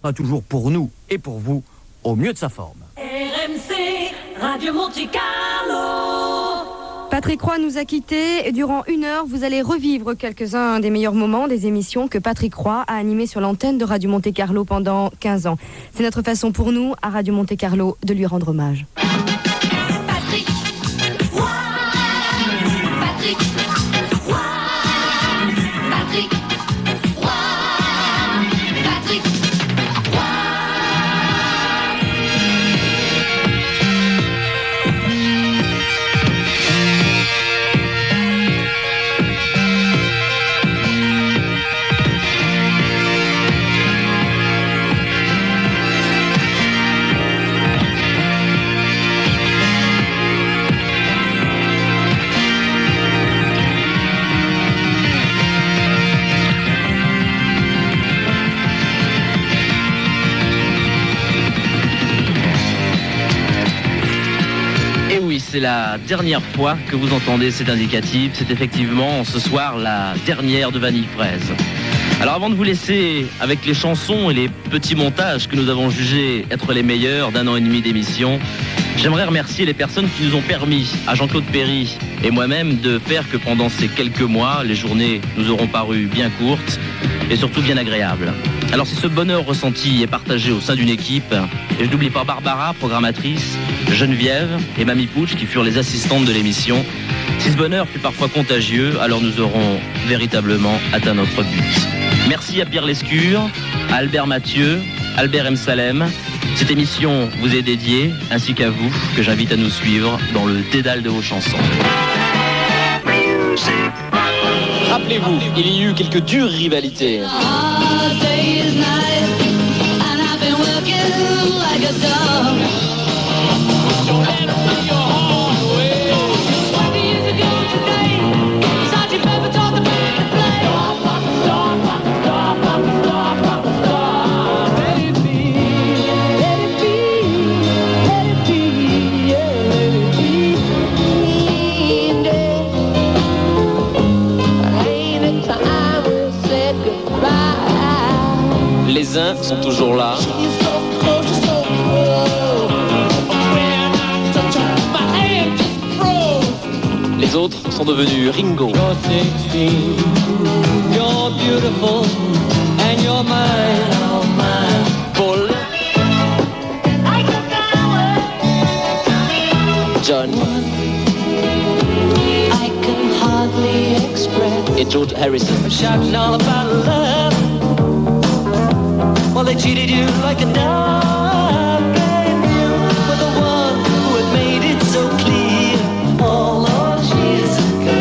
sera toujours pour nous et pour vous au mieux de sa forme. RMC, Radio Monte-Carlo. Patrick Roy nous a quittés et durant 1 heure, vous allez revivre quelques-uns des meilleurs moments des émissions que Patrick Roy a animées sur l'antenne de Radio Monte-Carlo pendant 15 ans. C'est notre façon pour nous, à Radio Monte-Carlo, de lui rendre hommage. Patrick Roy, Patrick Roy, Patrick Roy, Patrick Roy. C'est la dernière fois que vous entendez cet indicatif. C'est effectivement ce soir la dernière de Vanille Fraise. Alors avant de vous laisser avec les chansons et les petits montages que nous avons jugés être les meilleurs d'1 an et demi d'émission, j'aimerais remercier les personnes qui nous ont permis, à Jean-Claude Perry et moi-même, de faire que pendant ces quelques mois, les journées nous auront paru bien courtes et surtout bien agréables. Alors si ce bonheur ressenti est partagé au sein d'une équipe, et je n'oublie pas Barbara, programmatrice, Geneviève et Mamie Pouch qui furent les assistantes de l'émission, si ce bonheur fut parfois contagieux, alors nous aurons véritablement atteint notre but. Merci à Pierre Lescure, à Albert Mathieu, Albert M. Salem. Cette émission vous est dédiée, ainsi qu'à vous, que j'invite à nous suivre dans le dédale de vos chansons. Rappelez-vous, il y a eu quelques dures rivalités. Les uns sont toujours là. Les autres sont devenus Ringo. Paul. John. Et George Harrison. Well, they cheated you like a dog, and you were the one who had made it so clear all those years ago.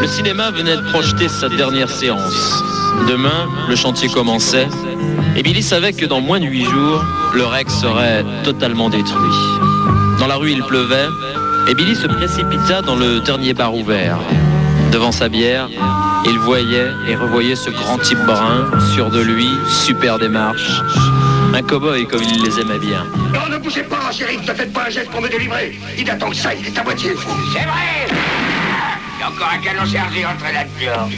Le cinéma venait de projeter sa dernière séance. Demain, le chantier commençait, et Billy savait que dans moins de 8 jours, le Rex serait totalement détruit. Dans la rue, il pleuvait, et Billy se précipita dans le dernier bar ouvert. Devant sa bière, il voyait et revoyait ce grand type brun, sûr de lui, super démarche. Un cow-boy comme il les aimait bien. Non, ne bougez pas, chérie, ne faites pas un geste pour me délivrer. Il attend que ça, il est à moitié. C'est vrai. Il y a encore un canon chargé entre là-dedans.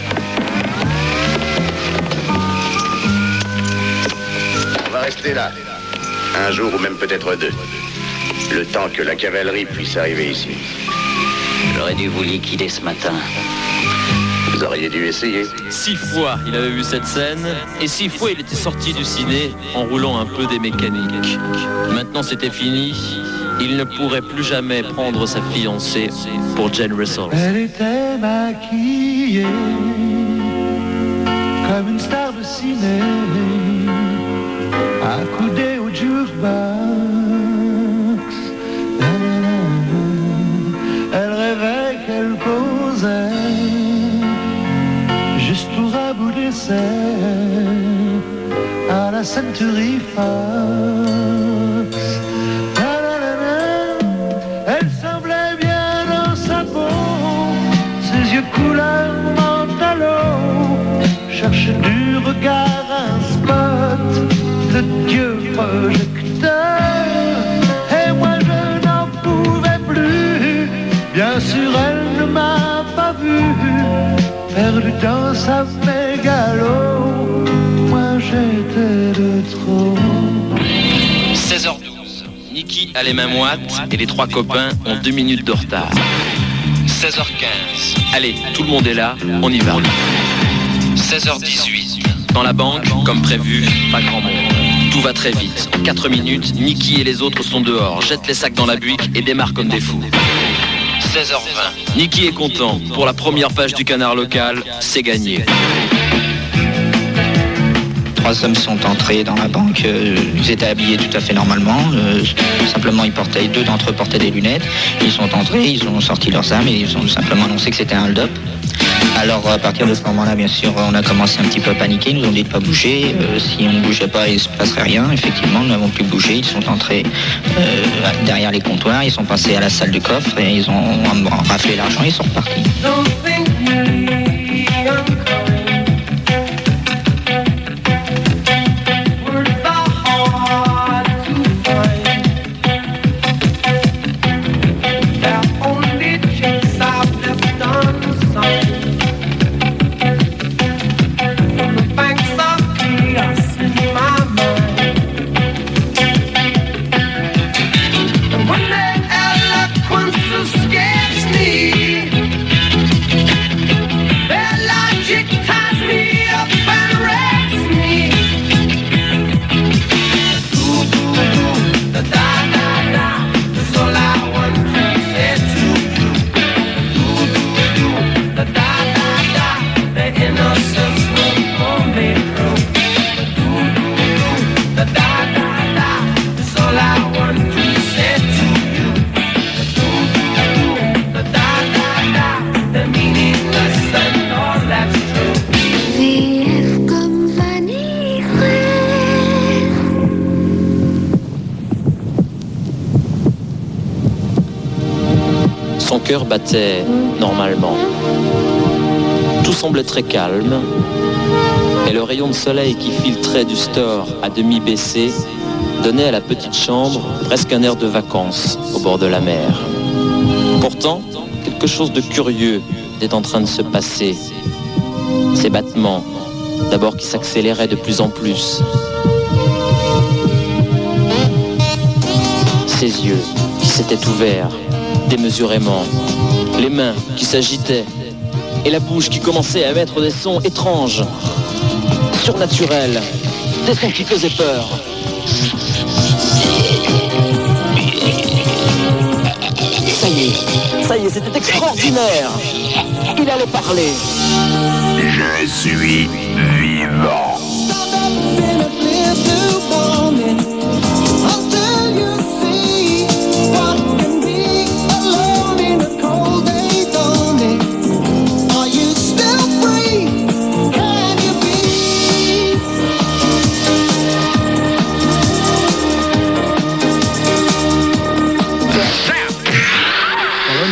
On va rester là. Un jour ou même peut-être 2. Le temps que la cavalerie puisse arriver ici. J'aurais dû vous liquider ce matin. Vous auriez dû essayer. 6 fois il avait vu cette scène, et 6 fois il était sorti du ciné en roulant un peu des mécaniques. Maintenant c'était fini, il ne pourrait plus jamais prendre sa fiancée pour Jane Russell. Elle était maquillée comme une star de ciné, accoudée au jukebox. Elle rêvait qu'elle posait juste pour un bout d'essai à la Century Fox. Elle semblait bien dans sa peau, ses yeux couleur mentalo, cherche du regard un spot de Dieu projecteur. Et moi je n'en pouvais plus, bien sûr elle dans sa mégalo, moi j'étais de trop. 16h12. Niki a les mains moites et les trois copains ont 2 minutes de retard. 16h15. Allez, tout le monde est là, on y va. 16h18. Dans la banque, comme prévu, pas grand monde. Tout va très vite. En 4 minutes, Niki et les autres sont dehors, jettent les sacs dans la buick et démarrent comme des fous. 16h20. Niki est content. Pour la première page du Canard local, c'est gagné. 3 hommes sont entrés dans la banque. Ils étaient habillés tout à fait normalement. Simplement, 2 d'entre eux portaient des lunettes. Ils sont entrés, ils ont sorti leurs armes et ils ont simplement annoncé que c'était un hold-up. Alors, à partir de ce moment-là, bien sûr, on a commencé un petit peu à paniquer. Ils nous ont dit de ne pas bouger. Si on ne bougeait pas, il ne se passerait rien. Effectivement, nous n'avons plus bougé. Ils sont entrés derrière les comptoirs. Ils sont passés à la salle du coffre et ils ont raflé l'argent et ils sont repartis. Son cœur battait normalement. Tout semblait très calme. Et le rayon de soleil qui filtrait du store à demi baissé donnait à la petite chambre presque un air de vacances au bord de la mer. Pourtant, quelque chose de curieux était en train de se passer. Ses battements, d'abord qui s'accéléraient de plus en plus. Ses yeux qui s'étaient ouverts démesurément, les mains qui s'agitaient et la bouche qui commençait à émettre des sons étranges, surnaturels, des sons qui faisaient peur. Ça y est, c'était extraordinaire. Il allait parler. Je suis vivant.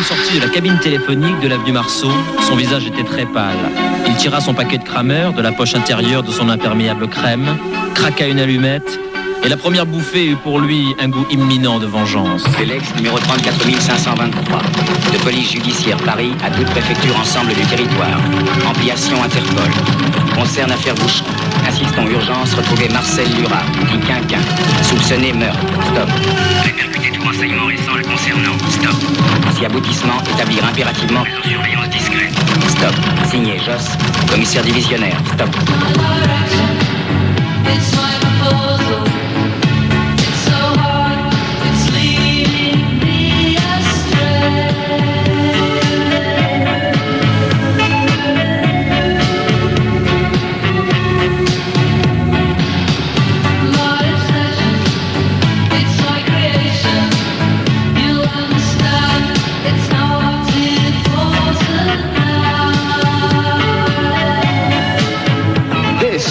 Sorti de la cabine téléphonique de l'avenue Marceau, son visage était très pâle. Il tira son paquet de crameur de la poche intérieure de son imperméable crème, craqua une allumette, et la première bouffée eut pour lui un goût imminent de vengeance. Telex numéro 34523. De police judiciaire Paris à toute préfecture ensemble du territoire. Ampliation Interpol. Concerne affaire Boucheron. Assistant urgence, retrouver Marcel Lurat, dit Quinquin. Soupçonné meurtre. Stop. Répercuter tout renseignement récent le concernant. Stop. Si aboutissement, établir impérativement surveillance discrète. Stop. Signé Joss, commissaire divisionnaire. Stop.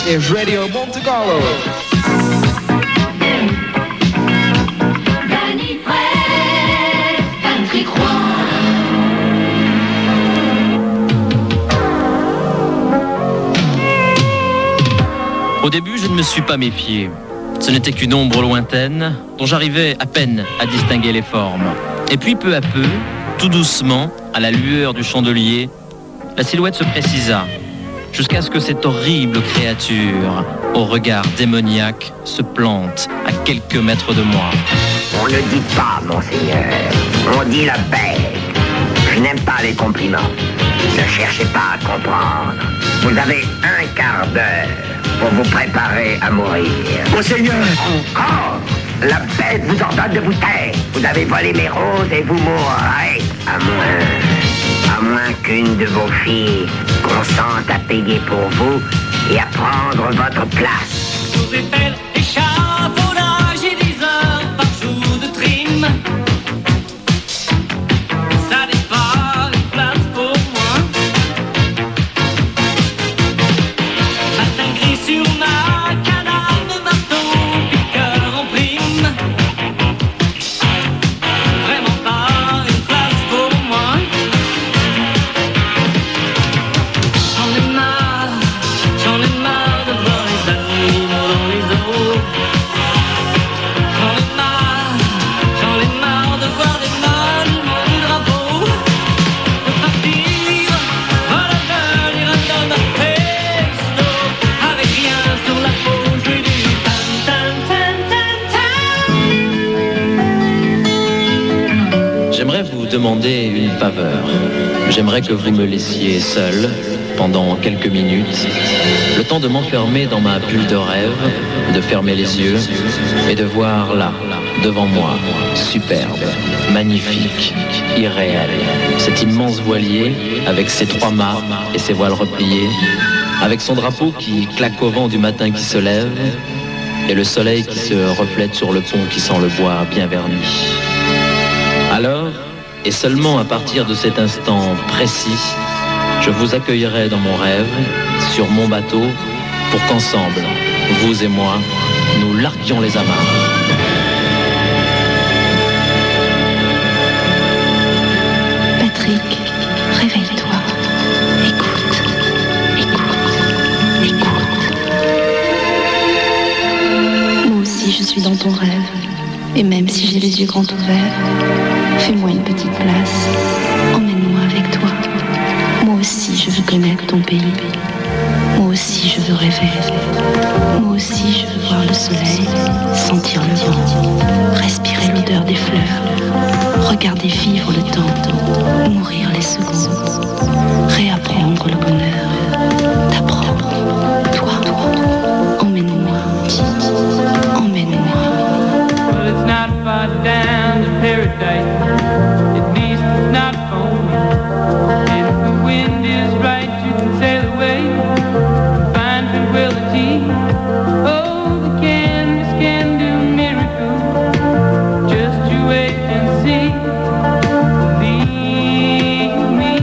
Is Radio Monte Carlo. Vanille fraise, Patrick Roy. Au début, je ne me suis pas méfié. Ce n'était qu'une ombre lointaine dont j'arrivais à peine à distinguer les formes. Et puis peu à peu, tout doucement, à la lueur du chandelier, la silhouette se précisa. jusqu'à ce que cette horrible créature, au regard démoniaque, se plante à quelques mètres de moi. On ne dit pas, monseigneur. On dit la bête. Je n'aime pas les compliments. Ne cherchez pas à comprendre. Vous avez un quart d'heure pour vous préparer à mourir. Monseigneur! Encore! La bête vous ordonne de vous taire. Vous avez volé mes roses et vous mourrez. À moins qu'une de vos filles consente à payer pour vous et à prendre votre place. Vous épelle échafaudage et 10 heures par jour de trim. Ça n'est pas une place pour moi. Matin gris sur ma canne de marteau, piqueur en prime. Vraiment pas une place pour moi. J'en ai marre de voir les animaux dans les eaux. J'en ai marre de voir des mâles du drapeau. De partir, voilà venir un homme pesto. Avec rien sur la peau, je lui dis tan tan tan tan tan. J'aimerais vous demander une faveur. J'aimerais que vous me laissiez seul pendant quelques minutes, le temps de m'enfermer dans ma bulle de rêve, de fermer les yeux et de voir là, devant moi, superbe, magnifique, irréel, cet immense voilier avec ses 3 mâts et ses voiles repliées, avec son drapeau qui claque au vent du matin qui se lève et le soleil qui se reflète sur le pont qui sent le bois bien verni. Alors, et seulement à partir de cet instant précis, je vous accueillerai dans mon rêve, sur mon bateau, pour qu'ensemble, vous et moi, nous larguions les amarres. Patrick, réveille-toi. Écoute, écoute, écoute. Moi aussi, je suis dans ton rêve. Et même si j'ai les yeux grands ouverts, fais-moi une petite place. Emmène-moi avec toi. Moi aussi, je veux connaître ton pays. Moi aussi, je veux rêver. Moi aussi, je veux voir le soleil, sentir le vent, respirer l'odeur des fleurs, regarder vivre le temps, mourir les secondes, réapprendre le bonheur, t'apprendre. Toi, emmène-moi, emmène-moi. Well, it's not far down to paradise. At least it's not for me. And if the wind is right, you can sail away and find tranquility. Oh, the canvas can do miracles. Just you wait and see. Believe me.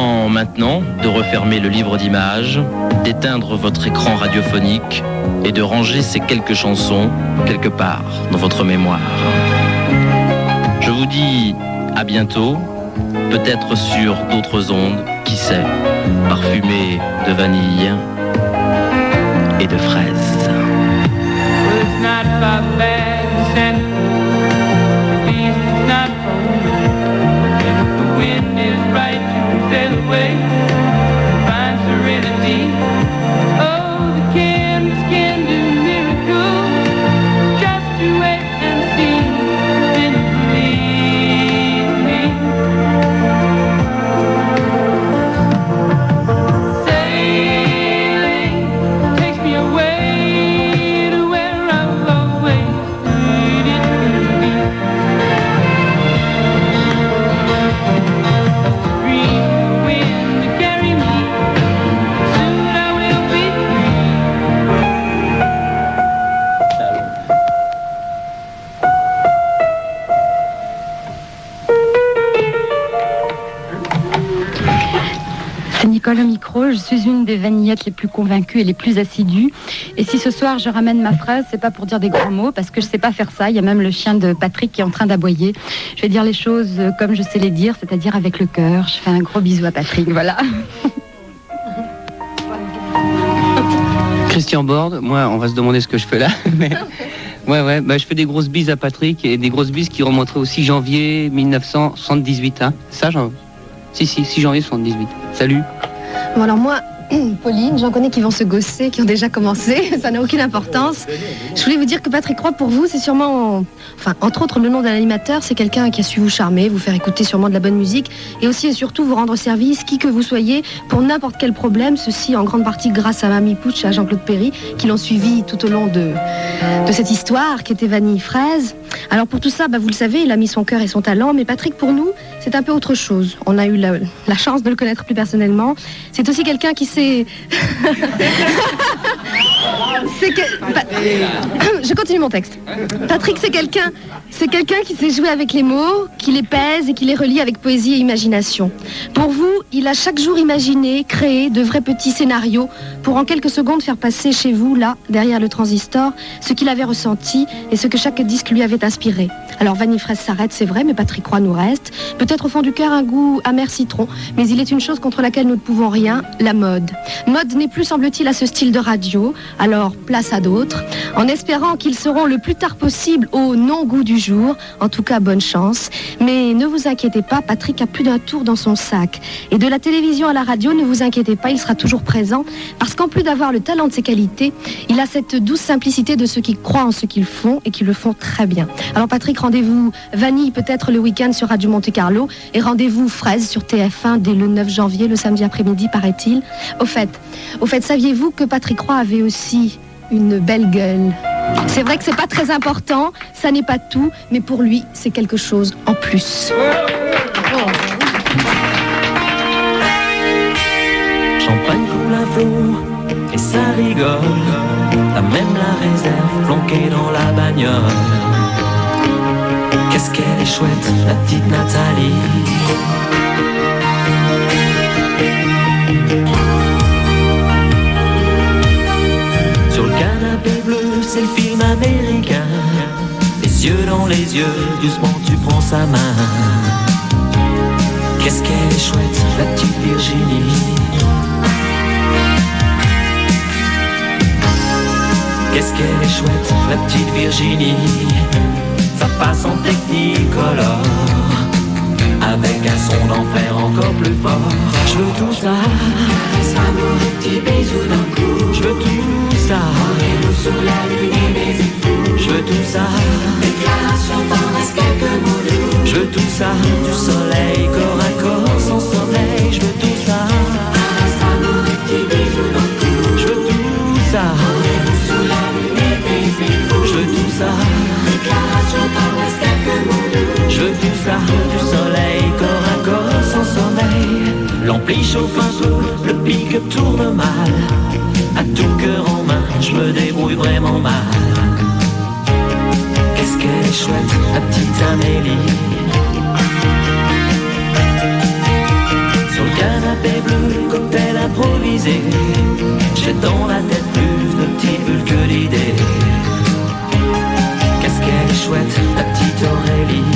temps maintenant de refermer le livre d'images, d'éteindre votre écran radiophonique et de ranger ces quelques chansons quelque part dans votre mémoire. Je vous dis à bientôt, peut-être sur d'autres ondes, qui sait, parfumées de vanille et de fraises. Well, it's not far back, at least it's not home. And if the wind is right, you can sail away and find serenity. Oh, the canvas can do miracles. Just you wait and see, then you believe me. Sailing takes me away to where I've always needed to be. Free wind to carry me, soon I will be C'est Nicole au micro, je suis une des vanillettes les plus convaincues et les plus assidues. Et si ce soir je ramène ma phrase, c'est pas pour dire des gros mots, parce que je sais pas faire ça. Il y a même le chien de Patrick qui est en train d'aboyer. Je vais dire les choses comme je sais les dire, c'est-à-dire avec le cœur. Je fais un gros bisou à Patrick, voilà. Christian Borde, moi on va se demander ce que je fais là. Mais... Ouais, bah, je fais des grosses bises à Patrick et des grosses bises qui remonteraient au 6 janvier 1978. Hein. Ça, Si, 6 janvier 78. Salut. Bon alors moi, Pauline, j'en connais qui vont se gosser, qui ont déjà commencé, ça n'a aucune importance. Je voulais vous dire que Patrick Roy, pour vous, c'est sûrement, enfin, entre autres, le nom d'un animateur, c'est quelqu'un qui a su vous charmer, vous faire écouter sûrement de la bonne musique, et aussi et surtout vous rendre service, qui que vous soyez, pour n'importe quel problème, ceci en grande partie grâce à Mamie Pouch et à Jean-Claude Perry, qui l'ont suivi tout au long de cette histoire, qui était Vanille Fraise. Alors pour tout ça, vous le savez, il a mis son cœur et son talent, mais Patrick, pour nous, c'est un peu autre chose. On a eu la chance de le connaître plus personnellement. C'est aussi quelqu'un qui s'est... Je continue mon texte. Patrick, c'est quelqu'un qui sait jouer avec les mots, qui les pèse et qui les relie avec poésie et imagination. Pour vous, il a chaque jour imaginé, créé de vrais petits scénarios pour en quelques secondes faire passer chez vous, là, derrière le transistor, ce qu'il avait ressenti et ce que chaque disque lui avait inspiré. Alors Vanille Fraise s'arrête, c'est vrai, mais Patrick Roy nous reste. Peut-être au fond du cœur un goût amer citron, mais il est une chose contre laquelle nous ne pouvons rien, la mode. Mode n'est plus, semble-t-il, à ce style de radio, alors place à d'autres, en espérant qu'ils seront le plus tard possible au non-goût du jour. En tout cas, bonne chance. Mais ne vous inquiétez pas, Patrick a plus d'un tour dans son sac. Et de la télévision à la radio, ne vous inquiétez pas, il sera toujours présent, parce qu'en plus d'avoir le talent de ses qualités, il a cette douce simplicité de ceux qui croient en ce qu'ils font et qui le font très bien. Alors Patrick, rendez-vous Vanille peut-être le week-end sur Radio Monte Carlo et rendez-vous Fraise sur TF1 dès le 9 janvier, le samedi après-midi, paraît-il. Au fait, saviez-vous que Patrick Roy avait aussi une belle gueule? C'est vrai que c'est pas très important, ça n'est pas tout, mais pour lui, c'est quelque chose en plus. Champagne coule à flot et ça rigole. T'as même la réserve planquée dans la bagnole. Qu'est-ce qu'elle est chouette, la petite Nathalie. Sur le canapé bleu, c'est le film américain. Les yeux dans les yeux, doucement tu prends sa main. Qu'est-ce qu'elle est chouette, la petite Virginie. Qu'est-ce qu'elle est chouette, la petite Virginie. Ça passe en technicolor, avec un son d'enfer encore plus fort. Je veux tout ça, amour, petit bisou d'un coup. Je veux tout ça, rendez-vous sur la lune et les fous. Je veux tout ça, déclaration tendresse, quelques mots doux. Je veux tout ça, du soleil corps à corps sans sommeil. Je veux tout ça, amour, petit bisou d'un coup. Je veux tout ça, rendez-vous sur la lune et les fous. Je veux tout ça, déclaration tendresse, quelques mots doux. Je veux tout ça, du soleil corps à corps sans sommeil. L'ampli chauffe un peu, le pick-up tourne mal. À tout cœur en main, je me débrouille vraiment mal. Qu'est-ce qu'elle est chouette, la petite Amélie. Sur le canapé bleu, cocktail improvisé. J'ai dans la tête plus de petites bulles que d'idées. Qu'est-ce qu'elle est chouette, la petite Aurélie.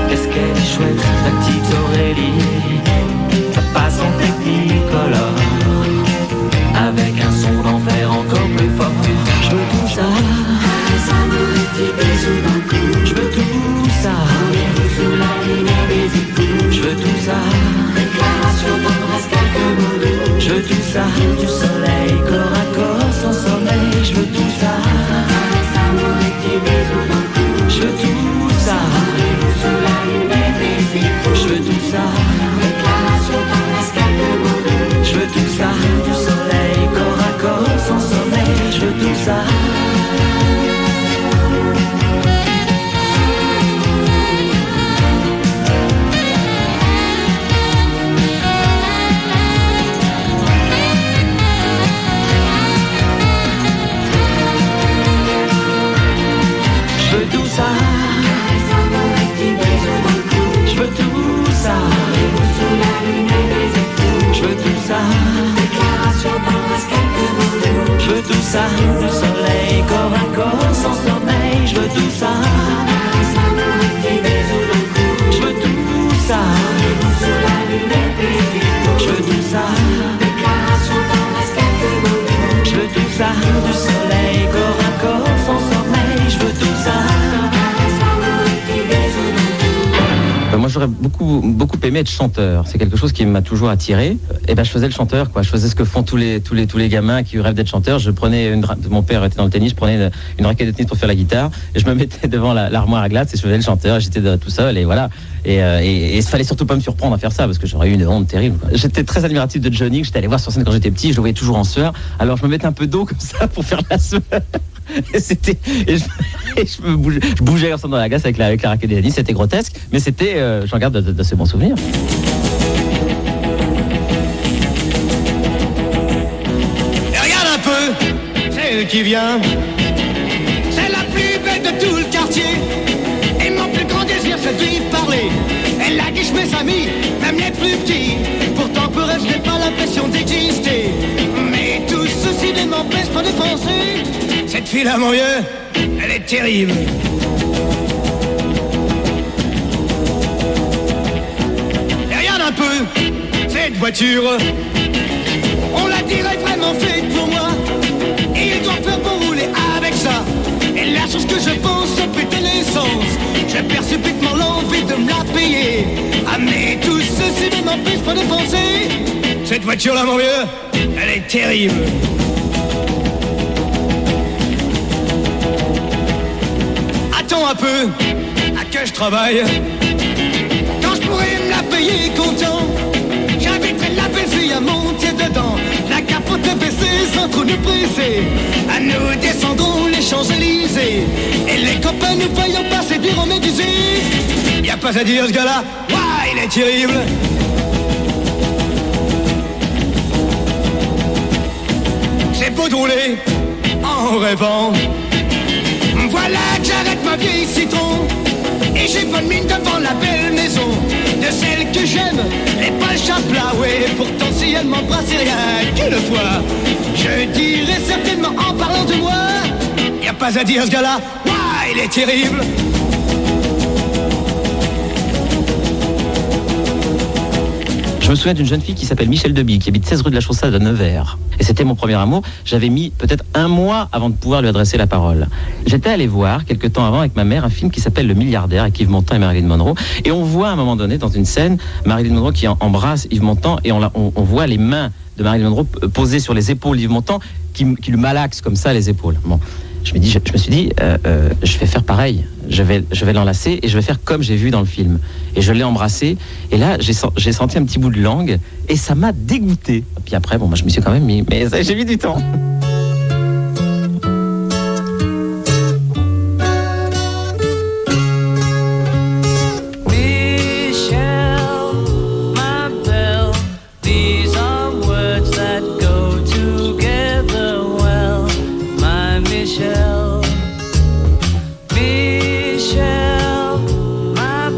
Qu'est-ce qu'elle est chouette, la petite Aurélie. Ça passe en technicolor, avec un son d'enfer encore plus fort. Je veux tout ça. Je veux tout ça. Sous la lumière des époux. Je veux tout ça. Déclaration tendresse quelques mots doux. Je veux tout ça. Du soleil corps à corps sans sommeil. Je veux tout ça. Je veux tout ça. Sous la lumière des époux. Je veux tout ça. Déclaration tendresse quelques mots doux. Je veux tout ça. Du soleil corps à corps sans sommeil. Je veux tout ça. Ça, du soleil corps à corps sans sommeil, je veux tout ça. Je veux tout ça. Je veux tout ça. Je veux tout ça, du soleil corps à corps sans sommeil, je veux tout ça. Moi j'aurais beaucoup aimé être chanteur, c'est quelque chose qui m'a toujours attiré. Et ben je faisais le chanteur quoi, je faisais ce que font tous les gamins qui rêvent d'être chanteurs. Je prenais mon père était dans le tennis, je prenais une raquette de tennis pour faire la guitare et je me mettais devant l'armoire à glace et je faisais le chanteur, j'étais tout seul et voilà. Et il fallait surtout pas me surprendre à faire ça parce que j'aurais eu une honte terrible quoi. J'étais très admiratif de Johnny, que j'étais allé voir sur scène quand j'étais petit, je le voyais toujours en sueur. Alors je me mettais un peu d'eau comme ça pour faire la sueur. Je bougeais ensemble dans la glace avec la raquette de tennis, c'était grotesque, mais c'était j'en garde d'assez bons souvenirs. Et regarde un peu, celle qui vient, c'est la plus belle de tout le quartier. Et mon plus grand désir c'est de lui parler. Elle a guiche mes amis, même les plus petits. Pourtant pour elle je n'ai pas l'impression d'exister. Mais tout ceci ne m'empêche pas de penser. Cette fille-là mon vieux, elle est terrible. Un peu, cette voiture, on la dirait vraiment faite pour moi. Et il doit faire pour rouler avec ça. Et la chose que je pense, c'est péter l'essence. J'ai perçu subitement l'envie de me la payer. Ah mais tout ceci ne m'empêche pas de penser. Cette voiture-là mon vieux, elle est terrible. Attends un peu, à que je travaille. Je pourrais me la payer content. J'inviterai la belle fille à monter dedans. La capote baissée sans trop nous presser. À nous descendrons les Champs-Élysées. Et les copains nous voyons passer diront médusés. Y'a pas à dire ce gars-là, ouah, il est terrible. C'est beau de rouler en rêvant. Voilà que j'arrête ma vieille citron. Et j'ai bonne mine devant la belle maison de celle que j'aime, les poches à plat, ouais. Pourtant si elle m'embrassait rien qu'une fois, je dirais certainement en parlant de moi, y'a pas à dire ce gars-là, ouah, il est terrible. Je me souviens d'une jeune fille qui s'appelle Michel Deby, qui habite 16 rue de la Chaussade à Nevers. Et c'était mon premier amour. J'avais mis peut-être un mois avant de pouvoir lui adresser la parole. J'étais allé voir, quelques temps avant, avec ma mère, un film qui s'appelle Le Milliardaire, avec Yves Montand et Marilyn Monroe. Et on voit à un moment donné, dans une scène, Marilyn Monroe qui embrasse Yves Montand, et on voit les mains de Marilyn Monroe posées sur les épaules d'Yves Montand, qui lui malaxe comme ça les épaules. Bon. Je me suis dit, je vais faire pareil. Je vais l'enlacer et je vais faire comme j'ai vu dans le film. Et je l'ai embrassé. Et là, j'ai senti un petit bout de langue et ça m'a dégoûté. Puis après, bon, moi, je me suis quand même mis. Mais j'ai mis du temps. Michelle, my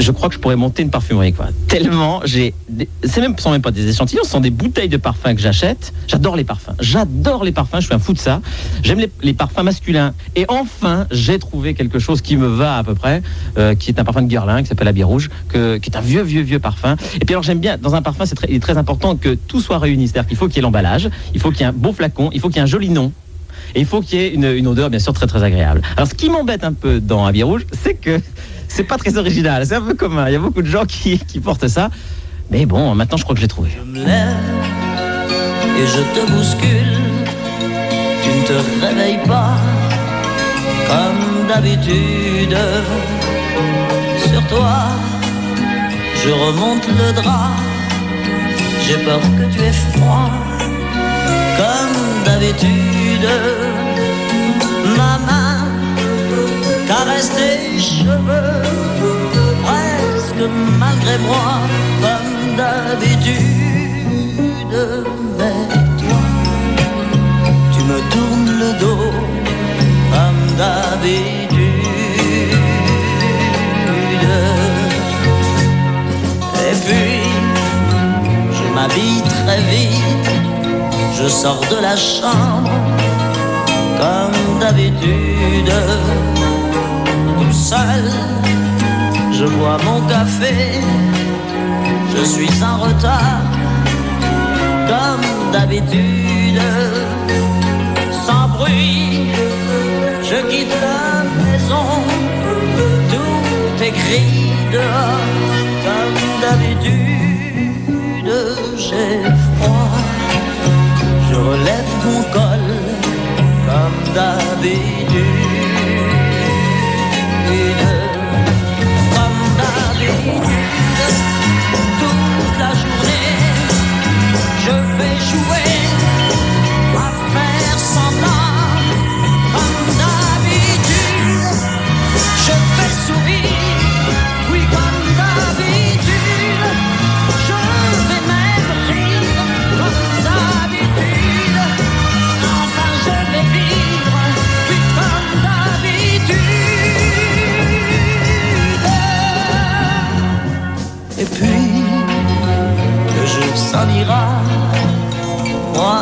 je crois que je pourrais monter une parfumerie, quoi. Tellement c'est même, ce sont même pas des échantillons, ce sont des bouteilles de parfums que j'achète. J'adore les parfums, je suis un fou de ça. J'aime les parfums masculins. Et enfin, j'ai trouvé quelque chose qui me va à peu près, qui est un parfum de Guerlain, qui s'appelle la Bière Rouge, qui est un vieux parfum. Et puis alors, j'aime bien, dans un parfum, il est très important que tout soit réuni. C'est-à-dire qu'il faut qu'il y ait l'emballage, il faut qu'il y ait un beau flacon, il faut qu'il y ait un joli nom. Et il faut qu'il y ait une odeur, bien sûr, très très agréable. Alors, ce qui m'embête un peu dans la Bière Rouge, c'est que c'est pas très original, c'est un peu commun. Il y a beaucoup de gens qui portent ça. Mais bon, maintenant, je crois que je l'ai trouvé. Je me lève et je te bouscule. Tu ne te réveilles pas comme d'habitude. Sur toi, je remonte le drap. J'ai peur que tu aies froid comme d'habitude. Ma main caresse tes cheveux, presque malgré moi, comme d'habitude. Mais toi, tu me tournes le dos, comme d'habitude. Et puis, je m'habille très vite, je sors de la chambre, comme d'habitude. Tout seul, je bois mon café, je suis en retard, comme d'habitude. Sans bruit, je quitte la maison, tout est gris dehors, comme d'habitude. J'ai froid, je relève mon col, comme d'habitude. Comme d'habitude, toute la journée, je vais jouer à faire semblant. Comme d'habitude, je vais sourire, oui comme d'habitude. Je vais même rire, comme d'habitude. Enfin je vais vivre, oui comme d'habitude. Et puis, le jour s'en ira, moi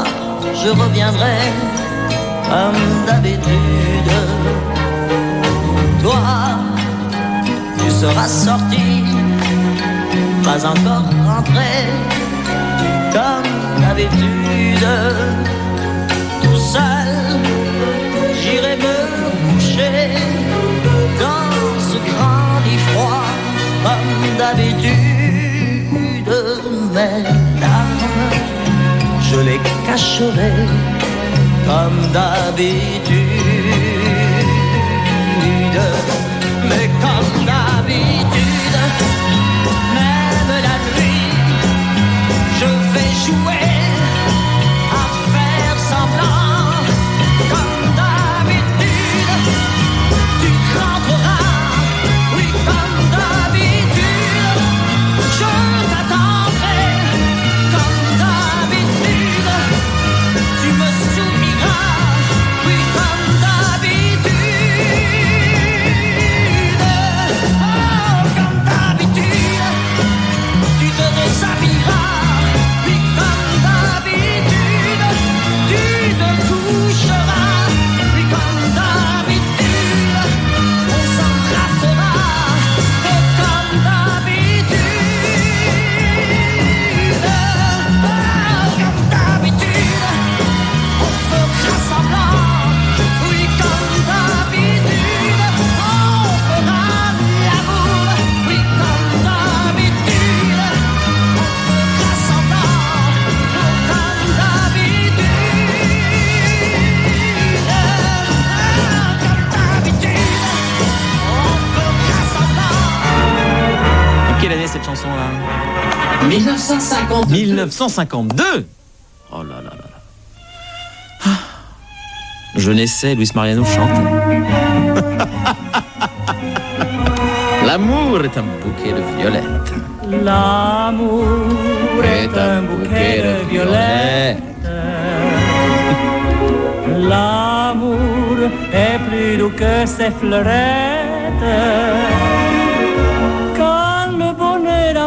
je reviendrai comme d'habitude. Toi, tu seras sorti, pas encore rentré, comme d'habitude. Tout seul, j'irai me coucher dans ce grand lit froid, comme d'habitude. Mes larmes, je les cacherai comme d'habitude. Mais comme d'habitude, même la nuit, je vais jouer à faire semblant. Comme d'habitude, tu rentreras, oui comme d'habitude. Je t'attendrai comme d'habitude. Tu me souriras, oui comme d'habitude. Oh, comme d'habitude. Tu te déshabilleras, oui comme d'habitude. Tu te coucheras, oui comme d'habitude. On s'embrassera, oh, comme d'habitude. Comme d'habitude, on fera semblant, oui comme d'habitude. On fera l'amour, oui comme d'habitude. On fera semblant, oh, comme d'habitude. Comme d'habitude, on fera semblant. En quelle année cette chanson-là? 1952. 1952. Oh là là là là. Ah. Je naissais, Luis Mariano chante. L'amour est un bouquet de violettes. L'amour est un bouquet de violettes. L'amour est plus doux que ses fleurettes. Quand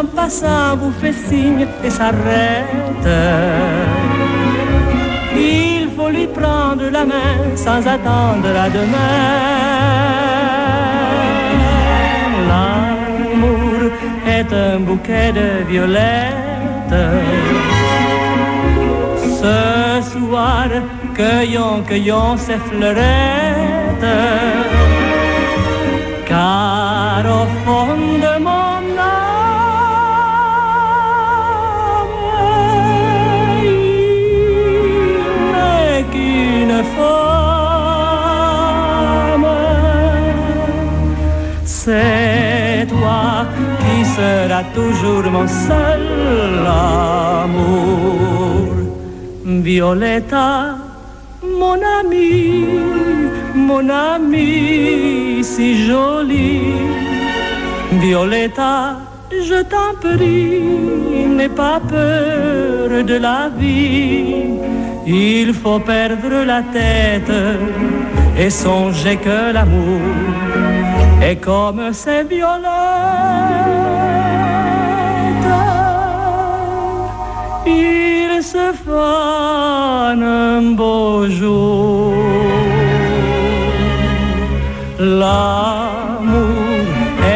en passant vous fait signe et s'arrête. Il faut lui prendre la main sans attendre à demain. L'amour est un bouquet de violettes. Ce soir, cueillons ces fleurettes. Car au fond de mon âme, il n'est qu'une femme. C'est toi qui seras toujours mon seul amour. Violetta, mon ami si jolie. Violetta, je t'en prie, n'aie pas peur de la vie. Il faut perdre la tête et songer que l'amour est comme ces violettes. Il se fane un beau jour. L'amour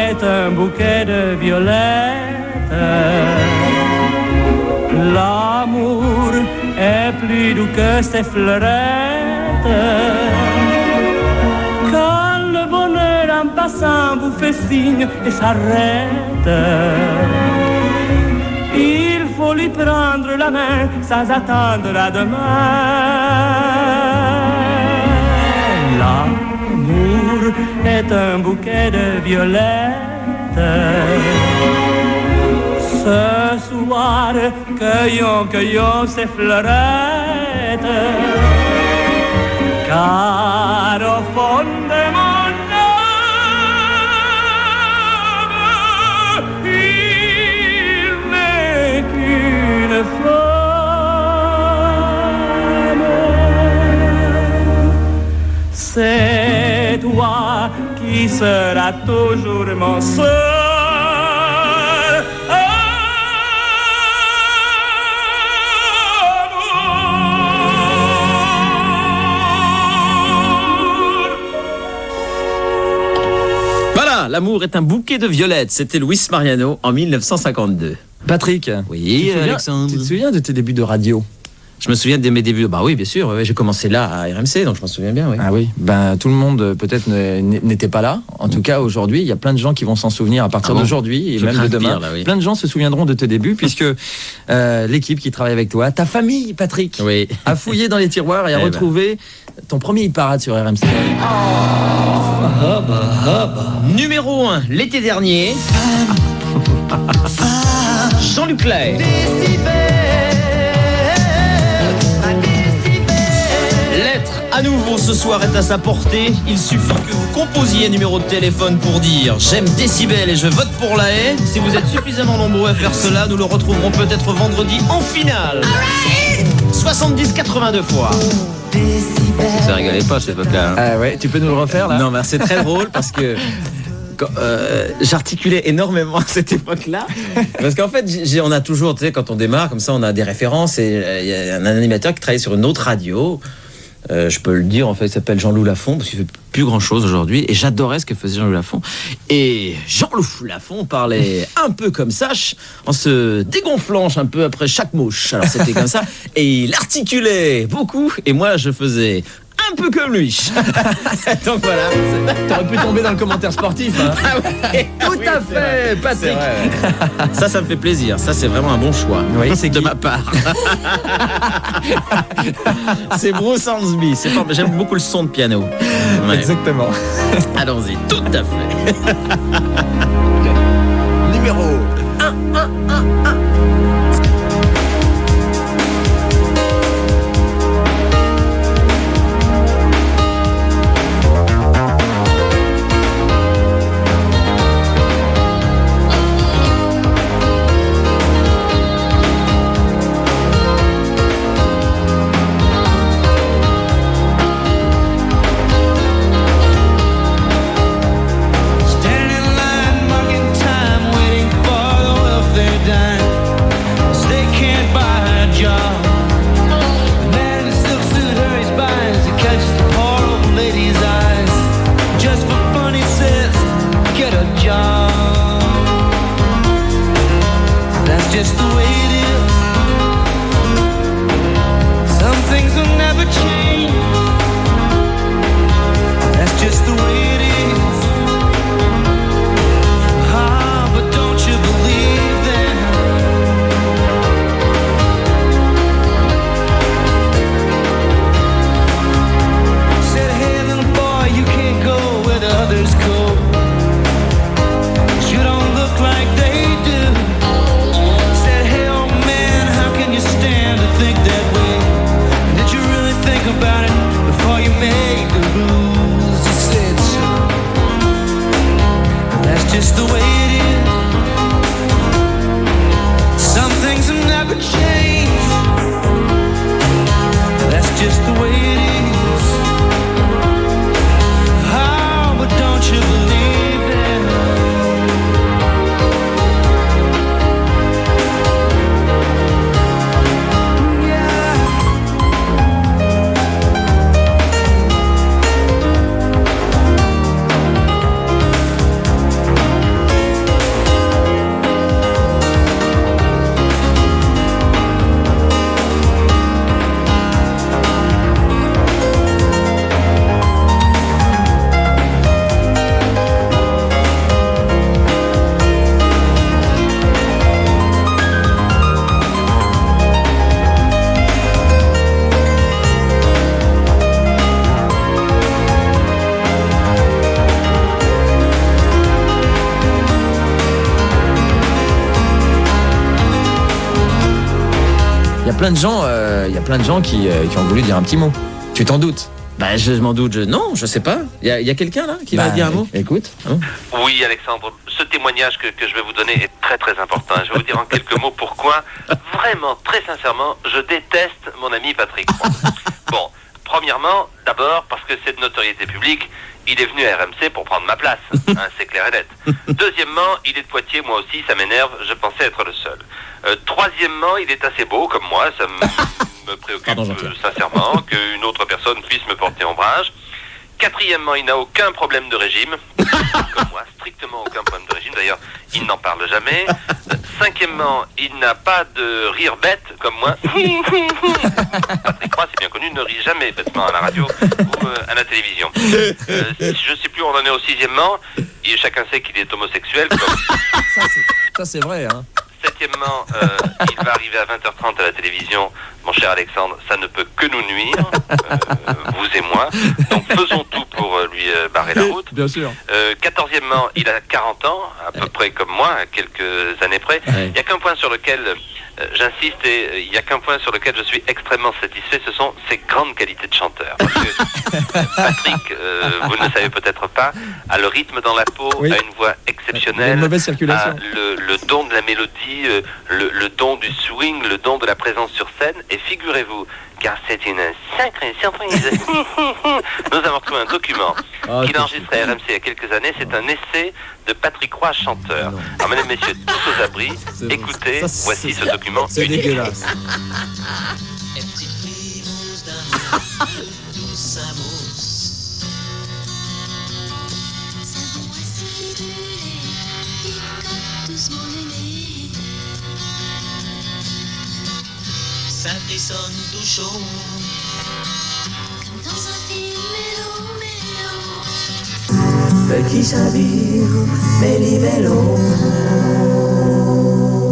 est un bouquet de violettes. L'amour est plus doux que ces fleurettes. Quand le bonheur en passant vous fait signe et s'arrête, il faut lui prendre la main sans attendre à demain. L'amour est un bouquet de violettes. Ce soir, cueillons ces fleurettes. Car au fond de mon âme, il n'est qu'une femme. C'est toi qui seras toujours mon seul. L'amour est un bouquet de violettes. C'était Luis Mariano en 1952. Patrick. Oui, Alexandre. Tu te souviens de tes débuts de radio ? Je me souviens de mes débuts. Bah oui, bien sûr. Ouais, j'ai commencé là à RMC, donc je m'en souviens bien. Oui. Ah oui. Ben tout le monde peut-être n'était pas là. En tout cas, aujourd'hui, il y a plein de gens qui vont s'en souvenir à partir d'aujourd'hui et même de demain. Là, oui. Plein de gens se souviendront de tes débuts puisque l'équipe qui travaille avec toi, ta famille, Patrick, a fouillé dans les tiroirs et a retrouvé ton premier hit parade sur RMC. Numéro 1, l'été dernier. Jean-Luc Lahaye. L'être à nouveau ce soir est à sa portée. Il suffit que vous composiez un numéro de téléphone pour dire j'aime Décibel et je vote pour Lahaye. Si vous êtes suffisamment nombreux à faire cela, nous le retrouverons peut-être vendredi en finale. 70-82 fois. Ça rigolait pas cette époque-là. Hein. Ah ouais, tu peux nous le refaire là ? Non, mais c'est très drôle parce que j'articulais énormément à cette époque-là. Parce qu'en fait, on a toujours, tu sais, quand on démarre comme ça, on a des références et il y a un animateur qui travaille sur une autre radio. Je peux le dire, en fait, il s'appelle Jean-Loup Lafont, parce qu'il fait plus grand-chose aujourd'hui, et j'adorais ce que faisait Jean-Loup Lafont. Et Jean-Loup Lafont parlait un peu comme ça, en se dégonflant un peu après chaque mouche. Alors c'était comme ça, et il articulait beaucoup, et moi je faisais un peu comme lui. Donc voilà. T'aurais pu tomber dans le commentaire sportif. Hein. Ah ouais, tout à fait, Patrick. Ça me fait plaisir. Ça, c'est vraiment un bon choix. Oui, c'est de ma part. C'est Bruce Hornsby. J'aime beaucoup le son de piano. Ouais. Exactement. Allons-y, tout à fait. Numéro 1. plein de gens, qui ont voulu dire un petit mot. Tu t'en doutes? Bah, je m'en doute. Non, je sais pas. Il y a quelqu'un là qui va dire un mot. Écoute. Hein. Oui, Alexandre, ce témoignage que je vais vous donner est très très important. Je vais vous dire en quelques mots pourquoi, vraiment, très sincèrement, je déteste mon ami Patrick Roy. Bon, premièrement, d'abord parce que c'est de notoriété publique, il est venu à RMC pour prendre ma place, hein, c'est clair et net. Deuxièmement, il est de Poitiers, moi aussi, ça m'énerve, je pensais être le seul. Troisièmement, il est assez beau comme moi, ça me préoccupe sincèrement qu'une autre personne puisse me porter ombrage. Quatrièmement, il n'a aucun problème de régime, comme moi, strictement aucun problème de régime, d'ailleurs, il n'en parle jamais. Cinquièmement, il n'a pas de rire bête, comme moi. Patrick Roy, c'est bien connu, ne rit jamais bêtement à la radio ou à la télévision. Je ne sais plus où on en est au sixièmement, et chacun sait qu'il est homosexuel. Comme... Ça c'est vrai, hein. Septièmement, il va arriver à 20h30 à la télévision. Mon cher Alexandre, ça ne peut que nous nuire, vous et moi. Donc faisons tout pour lui barrer la route. Bien sûr. 14e, il a 40 ans, à peu près comme moi, à quelques années près. Il n'y a qu'un point sur lequel j'insiste et il n'y a qu'un point sur lequel je suis extrêmement satisfait, ce sont ses grandes qualités de chanteur. Parce que Patrick, vous ne le savez peut-être pas, a le rythme dans la peau, a une voix exceptionnelle, une mauvaise circulation. a le don de la mélodie, le don du swing, le don de la présence sur scène. Et figurez-vous, car c'est une sacrée surprise, nous avons trouvé un document qu'il a enregistré à RMC il y a quelques années. C'est un essai de Patrick Roy, chanteur. Alors, mesdames, messieurs, tous aux abris, écoutez, voici ce document. C'est dégueulasse. Ça frissonne tout chaud, comme dans un film mélo. Petit chavire, méli-mélo.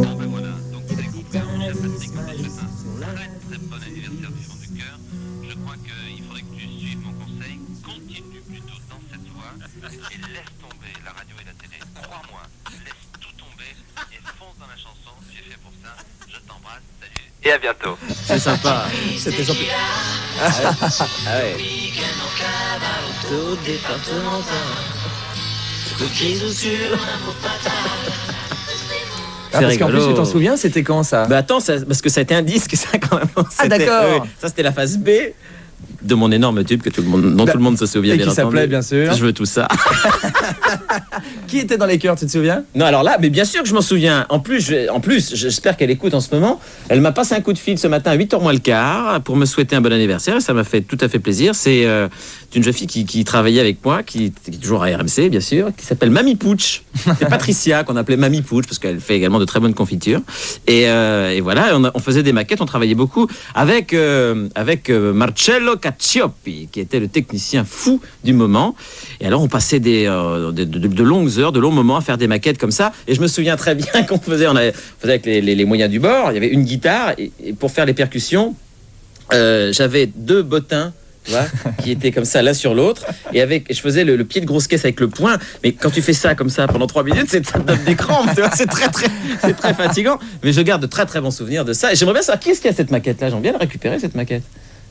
Bon ben voilà, donc vous avez compris, mon cher Patrick, que je te souhaite un très bon anniversaire du fond du cœur. Je crois qu'il faudrait que tu suives mon conseil, continue plutôt dans cette voie et laisse tomber la radio et la télé. Crois-moi, laisse tout tomber et fonce dans la chanson, tu es fait pour ça. Je t'embrasse, salut et à bientôt. C'est sympa, c'était gentil. Ah ouais. Tout départemental. Parce qu'en plus, tu t'en souviens, c'était quand ça? Bah attends, parce que ça a été un disque, ça quand même. Ah d'accord. Oui, ça c'était la phase B de mon énorme tube dont tout le monde se souvient. Et qui s'appelait bien sûr. Je veux tout ça. Qui était dans les chœurs, tu te souviens? Non, alors là, mais bien sûr que je m'en souviens. En plus, j'espère qu'elle écoute en ce moment. Elle m'a passé un coup de fil ce matin à 8h moins le quart pour me souhaiter un bon anniversaire. Et ça m'a fait tout à fait plaisir. C'est une jeune fille qui travaillait avec moi, qui est toujours à RMC, bien sûr, qui s'appelle Mamie Pouch. C'est Patricia qu'on appelait Mamie Pouch parce qu'elle fait également de très bonnes confitures. Et voilà, on faisait des maquettes, on travaillait beaucoup avec Marcello Cacioppi, qui était le technicien fou du moment. Et alors, on passait de longues heures, de longs moments à faire des maquettes comme ça. Et je me souviens très bien qu'on faisait, on faisait avec les moyens du bord. Il y avait une guitare et pour faire les percussions, j'avais deux bottins. Tu vois, qui étaient comme ça l'un sur l'autre et je faisais le pied de grosse caisse avec le poing, mais quand tu fais ça comme ça pendant 3 minutes, ça te donne des crampes, tu vois, c'est très fatigant, mais je garde de très très bons souvenirs de ça et j'aimerais bien savoir qui est-ce qui a cette maquette là. J'aimerais bien la récupérer cette maquette.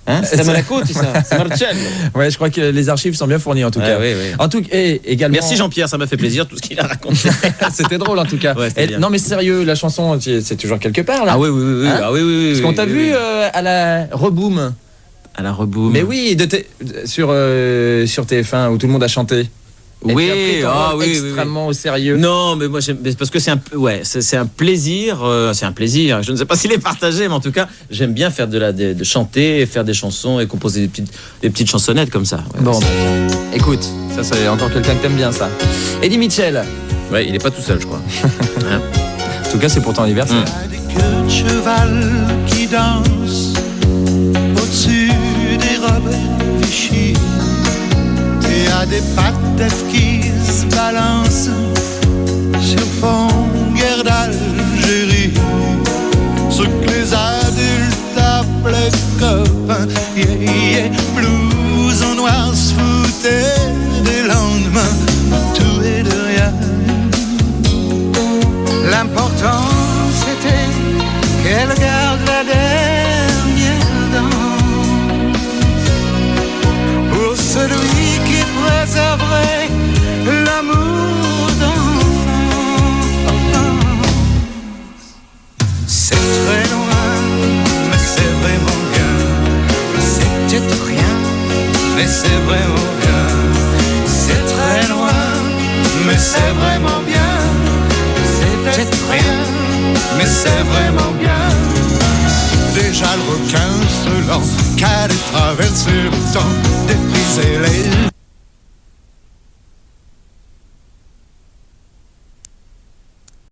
Hein, c'est à Monaco, tout ça. C'est Marcello. Ouais, je crois que les archives sont bien fournies en tout cas. Oui. En tout et également. Merci Jean-Pierre, ça m'a fait plaisir tout ce qu'il a raconté. C'était drôle en tout cas. Ouais, non mais sérieux, la chanson c'est toujours quelque part là. Ah oui. Hein oui. Parce qu'on t'a vu à la Reboom. À la Reboom. Mais oui, sur TF1 où tout le monde a chanté. Oui, extrêmement au sérieux. Non, mais moi parce que c'est un plaisir, Je ne sais pas s'il est partagé, mais en tout cas, j'aime bien faire de chanter, faire des chansons et composer des petites chansonnettes comme ça. Ouais, bon, écoute, ça c'est encore quelqu'un que t'aimes bien ça. Eddie Mitchell. Ouais, il est pas tout seul, je crois. Hein, en tout cas, c'est pour ton anniversaire. Des queues de cheval qui dansent au-dessus des robes Vichy. Et à des pattes d'œufs qui se balancent sur fond guerre d'Algérie. Ce que les adultes appelaient copains, blousons noirs se foutaient des lendemains, tout et de rien. L'important c'était qu'elle garde la vraiment bien. C'est très loin, mais c'est vraiment bien. C'est rien, mais c'est vraiment bien. Déjà le requin se lance, qu'à traverser le temps, dépriser les